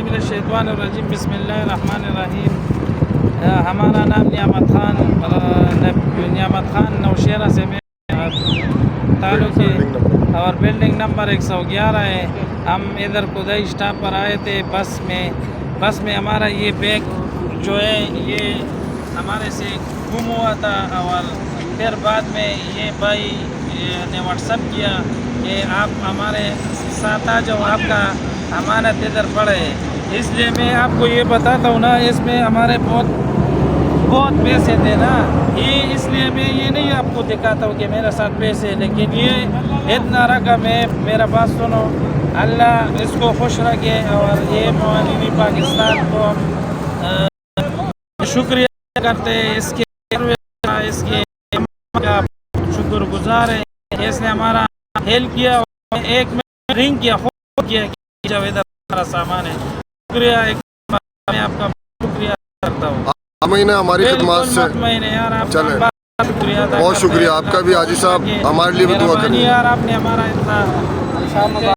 من الشیطان الرجیم بسم اللہ الرحمن الرحیم. ہمارا نام نعمت خان نوشیرہ سے میں تعلق ہے اور بلڈنگ نمبر 111 ہے. ہم ادھر خدائی اسٹاپ پر آئے تھے بس میں ہمارا یہ بیگ جو ہے یہ ہمارے سے گم ہوا تھا اور پھر بعد میں یہ بھائی نے واٹس ایپ کیا کہ آپ ہمارے ساتھ آ جاؤ، آپ کا امانت ادھر پڑے ہے. اس لیے میں آپ کو یہ بتاتا ہوں نا، اس میں ہمارے بہت پیسے تھے نا، یہ اس لیے میں یہ نہیں آپ کو دکھاتا ہوں کہ میرے ساتھ پیسے، لیکن یہ اتنا رقم ہے. میرا بات سنو، اللہ اس کو خوش رکھے اور یہ موالین پاکستان کو ہم شکریہ کرتے ہیں، اس کے کا شکر گزار ہے. اس نے ہمارا ہیلپ کیا، ایک میں رنگ کیا فون کیا کہ جب ادھر ہمارا سامان ہے. شکریہ، میں آپ کا شکریہ کرتا ہوں. مہینہ ہماری خدمات سے چلے، بہت شکریہ آپ کا بھی حاجی صاحب، ہمارے لیے بھی دعا کریں. یار آپ نے ہمارا اتنا